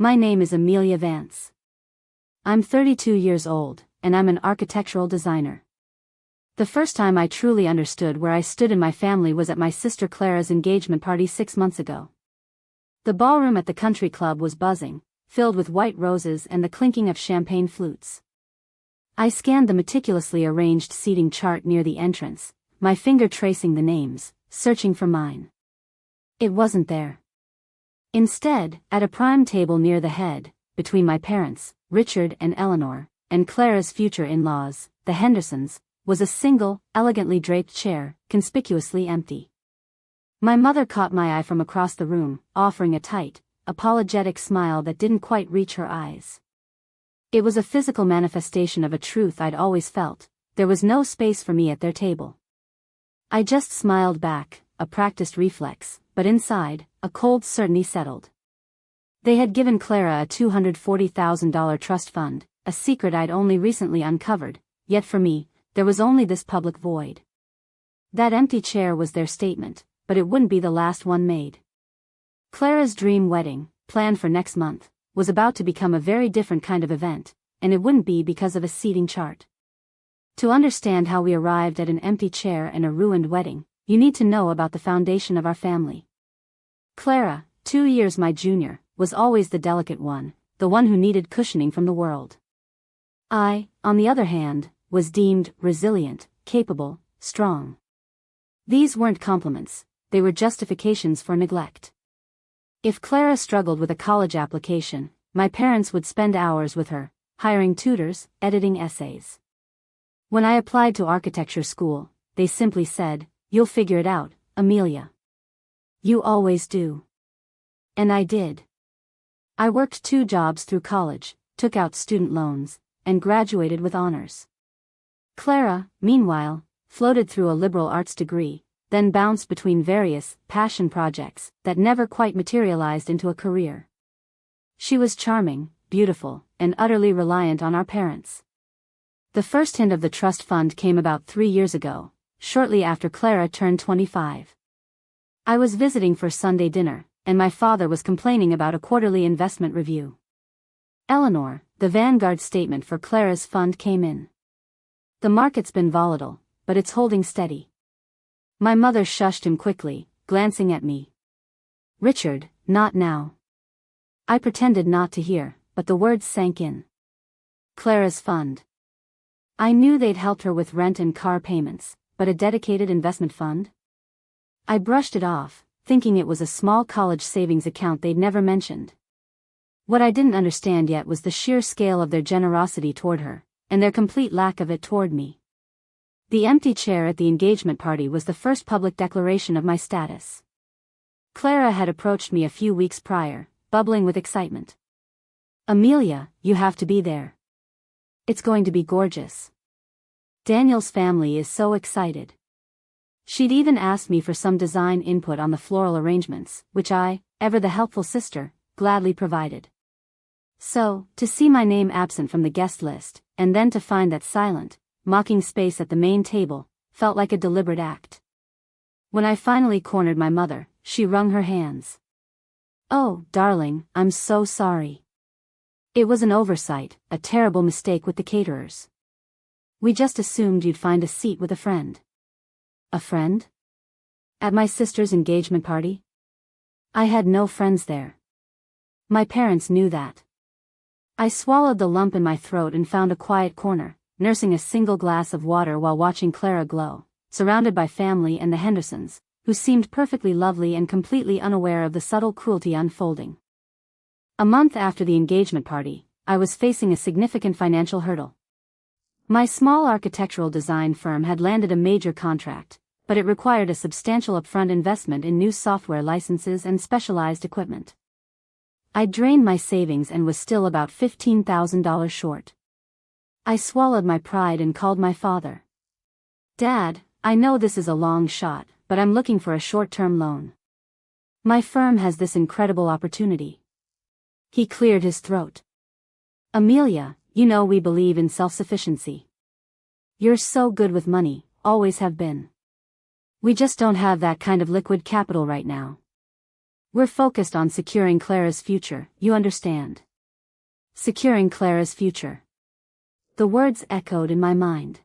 My name is Amelia Vance. I'm 32 years old, and I'm an architectural designer. The first time I truly understood where I stood in my family was at my sister Clara's engagement party 6 months ago. The ballroom at the country club was buzzing, filled with white roses and the clinking of champagne flutes. I scanned the meticulously arranged seating chart near the entrance, my finger tracing the names, searching for mine. It wasn't there. Instead, at a prime table near the head, between my parents, Richard and Eleanor, and Clara's future in-laws, the Hendersons, was a single, elegantly draped chair, conspicuously empty. My mother caught my eye from across the room, offering a tight, apologetic smile that didn't quite reach her eyes. It was a physical manifestation of a truth I'd always felt: there was no space for me at their table. I just smiled back, a practiced reflex, but inside, a cold certainty settled. They had given Clara a $240,000 trust fund, a secret I'd only recently uncovered, yet for me, there was only this public void. That empty chair was their statement, but it wouldn't be the last one made. Clara's dream wedding, planned for next month, was about to become a very different kind of event, and it wouldn't be because of a seating chart. To understand how we arrived at an empty chair and a ruined wedding, you need to know about the foundation of our family. Clara, 2 years my junior, was always the delicate one, the one who needed cushioning from the world. I, on the other hand, was deemed resilient, capable, strong. These weren't compliments, they were justifications for neglect. If Clara struggled with a college application, my parents would spend hours with her, hiring tutors, editing essays. When I applied to architecture school, they simply said, "You'll figure it out, Amelia. You always do." And I did. I worked 2 jobs through college, took out student loans, and graduated with honors. Clara, meanwhile, floated through a liberal arts degree, then bounced between various passion projects that never quite materialized into a career. She was charming, beautiful, and utterly reliant on our parents. The first hint of the trust fund came about 3 years ago, shortly after Clara turned 25. I was visiting for Sunday dinner, and my father was complaining about a quarterly investment review. Eleanor, the vanguard statement for Clara's fund came in. "The market's been volatile, but it's holding steady." My mother shushed him quickly, glancing at me. "Richard, not now." I pretended not to hear, but the words sank in. Clara's fund. I knew they'd helped her with rent and car payments, but a dedicated investment fund? I brushed it off, thinking it was a small college savings account they'd never mentioned. What I didn't understand yet was the sheer scale of their generosity toward her, and their complete lack of it toward me. The empty chair at the engagement party was the first public declaration of my status. Clara had approached me a few weeks prior, bubbling with excitement. "Amelia, you have to be there. It's going to be gorgeous. Daniel's family is so excited." She'd even asked me for some design input on the floral arrangements, which I, ever the helpful sister, gladly provided. So, to see my name absent from the guest list, and then to find that silent, mocking space at the main table, felt like a deliberate act. When I finally cornered my mother, she wrung her hands. "Oh, darling, I'm so sorry. It was an oversight, a terrible mistake with the caterers. We just assumed you'd find a seat with a friend." A friend? At my sister's engagement party? I had no friends there. My parents knew that. I swallowed the lump in my throat and found a quiet corner, nursing a single glass of water while watching Clara glow, surrounded by family and the Hendersons, who seemed perfectly lovely and completely unaware of the subtle cruelty unfolding. A month after the engagement party, I was facing a significant financial hurdle. My small architectural design firm had landed a major contract, but it required a substantial upfront investment in new software licenses and specialized equipment. I drained my savings and was still about $15,000 short. I swallowed my pride and called my father. "Dad, I know this is a long shot, but I'm looking for a short-term loan. My firm has this incredible opportunity." He cleared his throat. "Amelia, you know we believe in self-sufficiency. You're so good with money, always have been. We just don't have that kind of liquid capital right now. We're focused on securing Clara's future, you understand. Securing Clara's future. The words echoed in my mind.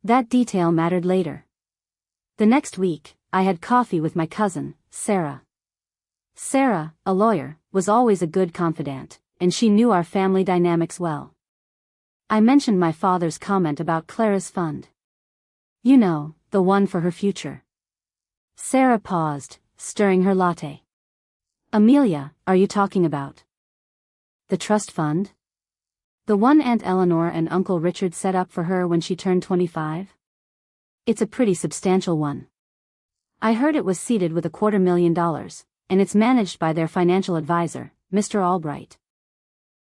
That detail mattered later. The next week, I had coffee with my cousin, Sarah. Sarah, a lawyer, was always a good confidant, and she knew our family dynamics well. I mentioned my father's comment about Clara's fund. You know, the one for her future. Sarah paused, stirring her latte. Amelia, are you talking about the trust fund? The one Aunt Eleanor and Uncle Richard set up for her when she turned 25? It's a pretty substantial one. I heard it was seeded with $250,000, and it's managed by their financial advisor, Mr. Albright.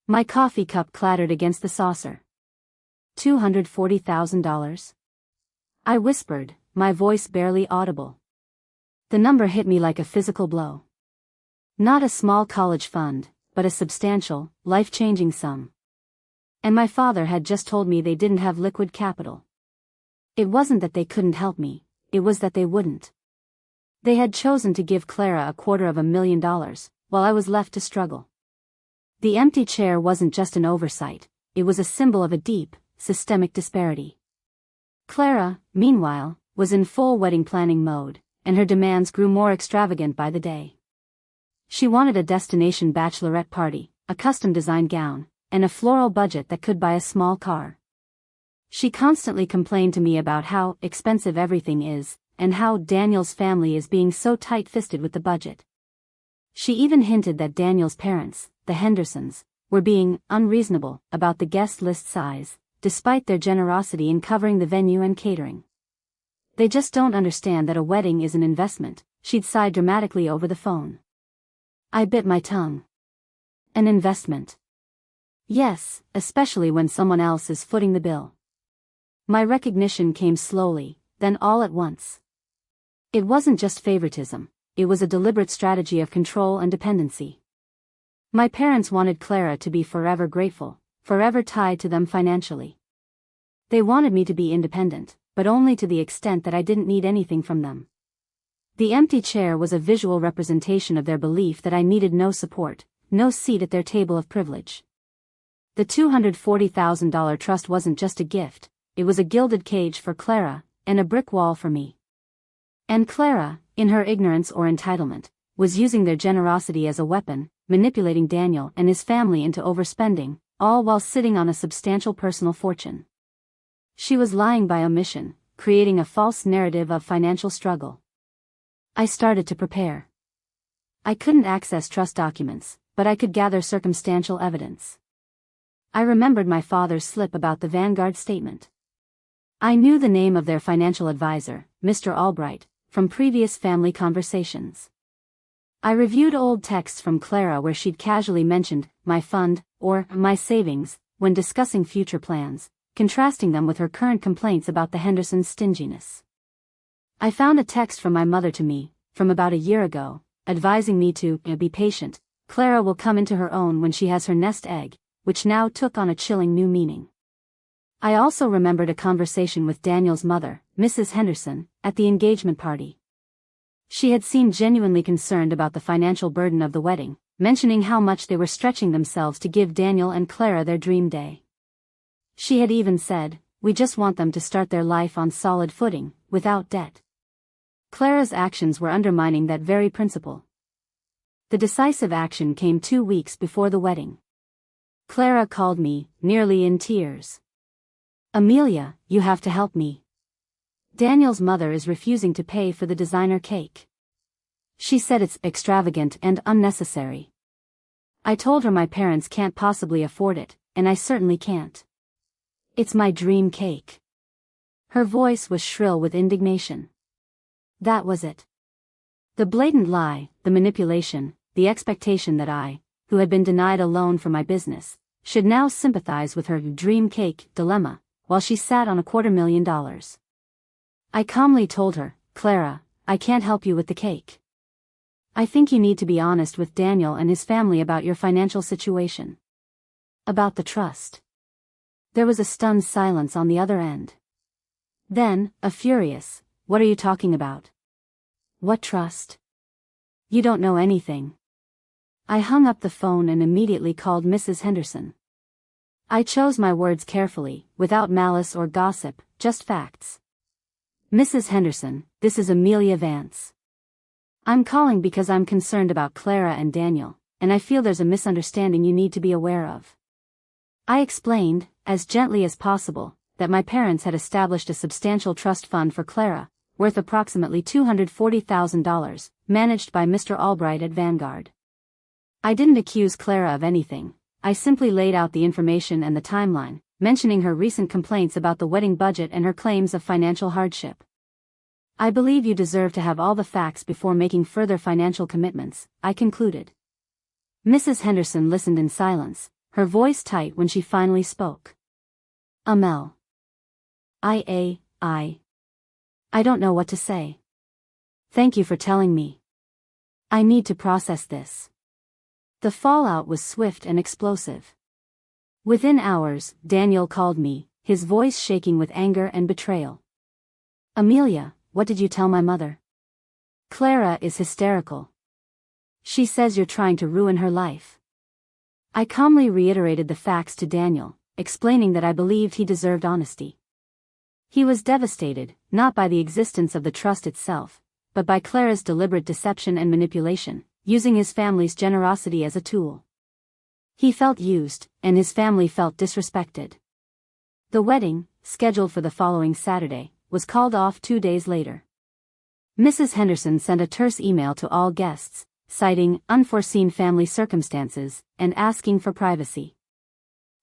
My coffee cup clattered against the saucer. $240,000? I whispered, my voice barely audible. The number hit me like a physical blow. Not a small college fund, but a substantial, life-changing sum. And my father had just told me they didn't have liquid capital. It wasn't that they couldn't help me, it was that they wouldn't. They had chosen to give Clara $250,000, while I was left to struggle. The empty chair wasn't just an oversight, it was a symbol of a deep, systemic disparity. Clara, meanwhile, was in full wedding planning mode, and her demands grew more extravagant by the day. She wanted a destination bachelorette party, a custom-designed gown, and a floral budget that could buy a small car. She constantly complained to me about how expensive everything is, and how Daniel's family is being so tight-fisted with the budget. She even hinted that Daniel's parents, the Hendersons, were being unreasonable about the guest list size, despite their generosity in covering the venue and catering. They just don't understand that a wedding is an investment, she'd sigh dramatically over the phone. I bit my tongue. An investment. Yes, especially when someone else is footing the bill. My recognition came slowly, then all at once. It wasn't just favoritism, it was a deliberate strategy of control and dependency. My parents wanted Clara to be forever grateful, forever tied to them financially. They wanted me to be independent, but only to the extent that I didn't need anything from them. The empty chair was a visual representation of their belief that I needed no support, no seat at their table of privilege. The $240,000 trust wasn't just a gift, it was a gilded cage for Clara, and a brick wall for me. And Clara, in her ignorance or entitlement, was using their generosity as a weapon, manipulating Daniel and his family into overspending, all while sitting on a substantial personal fortune. She was lying by omission, creating a false narrative of financial struggle. I started to prepare. I couldn't access trust documents, but I could gather circumstantial evidence. I remembered my father's slip about the Vanguard statement. I knew the name of their financial advisor, Mr. Albright, from previous family conversations. I reviewed old texts from Clara where she'd casually mentioned my fund or my savings when discussing future plans, contrasting them with her current complaints about the Hendersons' stinginess. I found a text from my mother to me, from about a year ago, advising me to be patient. Clara will come into her own when she has her nest egg, which now took on a chilling new meaning. I also remembered a conversation with Daniel's mother, Mrs. Henderson, at the engagement party. She had seemed genuinely concerned about the financial burden of the wedding, mentioning how much they were stretching themselves to give Daniel and Clara their dream day. She had even said, "We just want them to start their life on solid footing, without debt." Clara's actions were undermining that very principle. The decisive action came 2 weeks before the wedding. Clara called me, nearly in tears. "Amelia, you have to help me. Daniel's mother is refusing to pay for the designer cake. She said it's extravagant and unnecessary. I told her my parents can't possibly afford it, and I certainly can't. It's my dream cake." Her voice was shrill with indignation. That was it. The blatant lie, the manipulation, the expectation that I, who had been denied a loan for my business, should now sympathize with her dream cake dilemma, while she sat on $250,000. I calmly told her, "Clara, I can't help you with the cake. I think you need to be honest with Daniel and his family about your financial situation. About the trust." There was a stunned silence on the other end. Then, a furious, "What are you talking about? What trust?" You don't know anything. I hung up the phone and immediately called Mrs. Henderson. I chose my words carefully, without malice or gossip, just facts. Mrs. Henderson, this is Amelia Vance. I'm calling because I'm concerned about Clara and Daniel, and I feel there's a misunderstanding you need to be aware of. I explained, as gently as possible, that my parents had established a substantial trust fund for Clara, worth approximately $240,000, managed by Mr. Albright at Vanguard. I didn't accuse Clara of anything. I simply laid out the information and the timeline, mentioning her recent complaints about the wedding budget and her claims of financial hardship. I believe you deserve to have all the facts before making further financial commitments, I concluded. Mrs. Henderson listened in silence, her voice tight when she finally spoke. Amel. I don't know what to say. Thank you for telling me. I need to process this. The fallout was swift and explosive. Within hours, Daniel called me, his voice shaking with anger and betrayal. Amelia, what did you tell my mother? Clara is hysterical. She says you're trying to ruin her life. I calmly reiterated the facts to Daniel, explaining that I believed he deserved honesty. He was devastated, not by the existence of the trust itself, but by Clara's deliberate deception and manipulation, using his family's generosity as a tool. He felt used, and his family felt disrespected. The wedding, scheduled for the following Saturday, was called off 2 days later. Mrs. Henderson sent a terse email to all guests, citing unforeseen family circumstances and asking for privacy.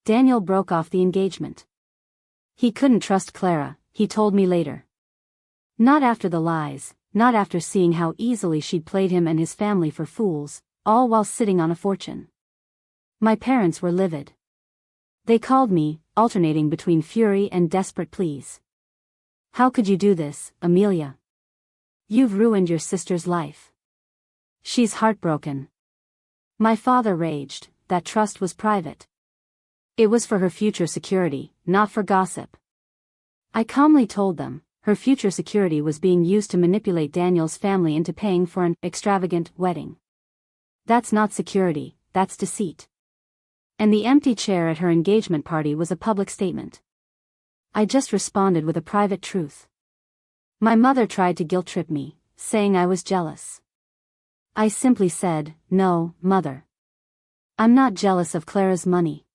Daniel broke off the engagement. He couldn't trust Clara, he told me later. Not after the lies, not after seeing how easily she'd played him and his family for fools, all while sitting on a fortune. My parents were livid. They called me, alternating between fury and desperate pleas. How could you do this, Amelia? You've ruined your sister's life. She's heartbroken. My father raged, that trust was private. It was for her future security, not for gossip. I calmly told them, her future security was being used to manipulate Daniel's family into paying for an extravagant wedding. That's not security, that's deceit. And the empty chair at her engagement party was a public statement. I just responded with a private truth. My mother tried to guilt-trip me, saying I was jealous. I simply said, no, Mother. I'm not jealous of Clara's money.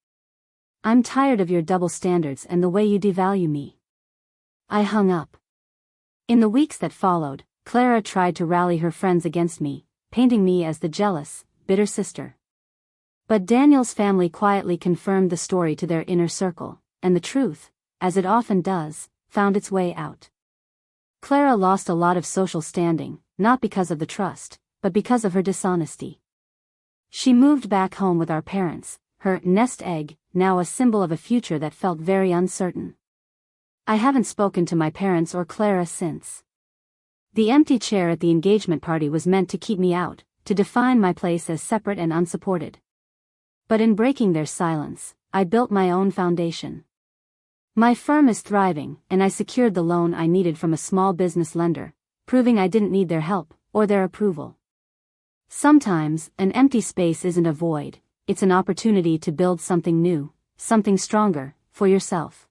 I'm tired of your double standards and the way you devalue me. I hung up. In the weeks that followed, Clara tried to rally her friends against me, painting me as the jealous, bitter sister. But Daniel's family quietly confirmed the story to their inner circle, and the truth, as it often does, found its way out. Clara lost a lot of social standing, not because of the trust, but because of her dishonesty. She moved back home with our parents, her nest egg, now a symbol of a future that felt very uncertain. I haven't spoken to my parents or Clara since. The empty chair at the engagement party was meant to keep me out, to define my place as separate and unsupported. But in breaking their silence, I built my own foundation. My firm is thriving, and I secured the loan I needed from a small business lender, proving I didn't need their help, or their approval. Sometimes, an empty space isn't a void, it's an opportunity to build something new, something stronger, for yourself.